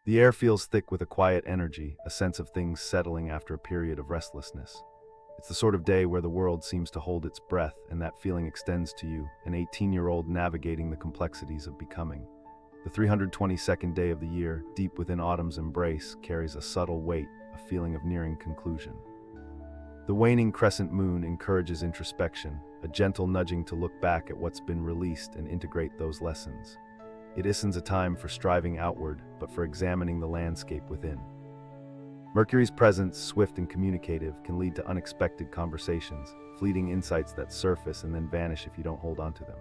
The air feels thick with a quiet energy, a sense of things settling after a period of restlessness. It's the sort of day where the world seems to hold its breath, and that feeling extends to you, an 18-year-old navigating the complexities of becoming. The 322nd day of the year, deep within autumn's embrace, carries a subtle weight, a feeling of nearing conclusion. The waning crescent moon encourages introspection, a gentle nudging to look back at what's been released and integrate those lessons. It isn't a time for striving outward, but for examining the landscape within. Mercury's presence, swift and communicative, can lead to unexpected conversations, fleeting insights that surface and then vanish if you don't hold on to them.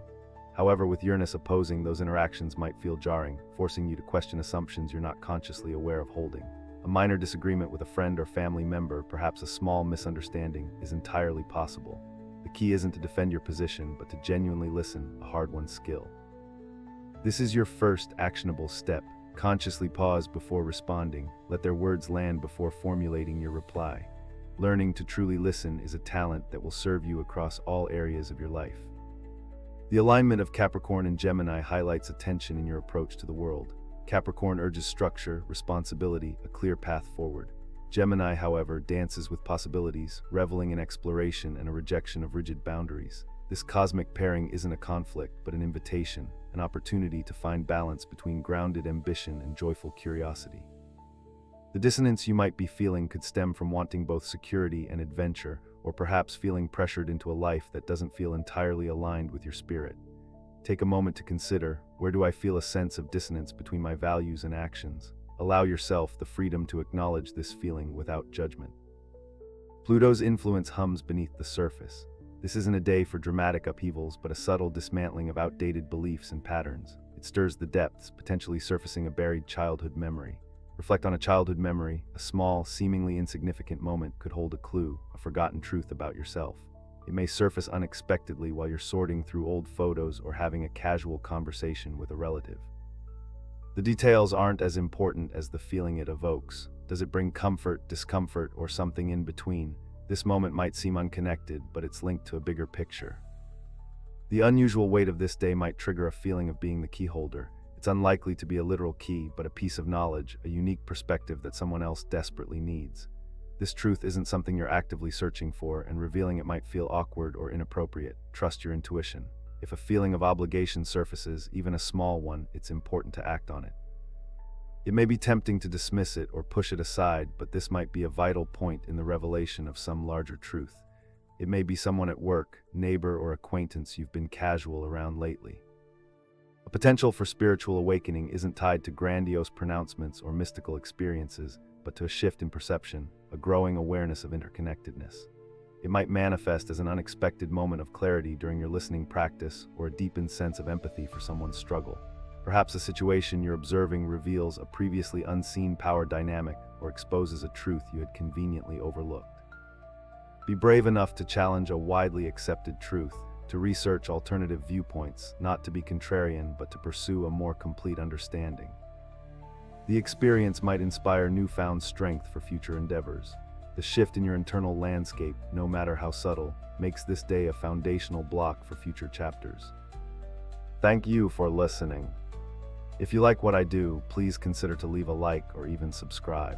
However, with Uranus opposing, those interactions might feel jarring, forcing you to question assumptions you're not consciously aware of holding. A minor disagreement with a friend or family member, perhaps a small misunderstanding, is entirely possible. The key isn't to defend your position, but to genuinely listen, a hard-won skill. This is your first actionable step. Consciously pause before responding. Let their words land before formulating your reply. Learning to truly listen is a talent that will serve you across all areas of your life. The alignment of Capricorn and Gemini highlights a tension in your approach to the world. Capricorn urges structure, responsibility, a clear path forward. Gemini, however, dances with possibilities, reveling in exploration and a rejection of rigid boundaries. This cosmic pairing isn't a conflict, but an invitation, an opportunity to find balance between grounded ambition and joyful curiosity. The dissonance you might be feeling could stem from wanting both security and adventure, or perhaps feeling pressured into a life that doesn't feel entirely aligned with your spirit. Take a moment to consider, where do I feel a sense of dissonance between my values and actions? Allow yourself the freedom to acknowledge this feeling without judgment. Pluto's influence hums beneath the surface. This isn't a day for dramatic upheavals, but a subtle dismantling of outdated beliefs and patterns. It stirs the depths, potentially surfacing a buried childhood memory. Reflect on a childhood memory. A small, seemingly insignificant moment could hold a clue, a forgotten truth about yourself. It may surface unexpectedly while you're sorting through old photos or having a casual conversation with a relative. The details aren't as important as the feeling it evokes. Does it bring comfort, discomfort, or something in between? This moment might seem unconnected, but it's linked to a bigger picture. The unusual weight of this day might trigger a feeling of being the key holder. It's unlikely to be a literal key, but a piece of knowledge, a unique perspective that someone else desperately needs. This truth isn't something you're actively searching for, and revealing it might feel awkward or inappropriate. Trust your intuition. If a feeling of obligation surfaces, even a small one, it's important to act on it. It may be tempting to dismiss it or push it aside, but this might be a vital point in the revelation of some larger truth. It may be someone at work, neighbor, or acquaintance you've been casual around lately. A potential for spiritual awakening isn't tied to grandiose pronouncements or mystical experiences, but to a shift in perception, a growing awareness of interconnectedness. It might manifest as an unexpected moment of clarity during your listening practice or a deepened sense of empathy for someone's struggle. Perhaps a situation you're observing reveals a previously unseen power dynamic or exposes a truth you had conveniently overlooked. Be brave enough to challenge a widely accepted truth, to research alternative viewpoints, not to be contrarian, but to pursue a more complete understanding. The experience might inspire newfound strength for future endeavors. The shift in your internal landscape, no matter how subtle, makes this day a foundational block for future chapters. Thank you for listening. If you like what I do, please consider to leave a like or even subscribe.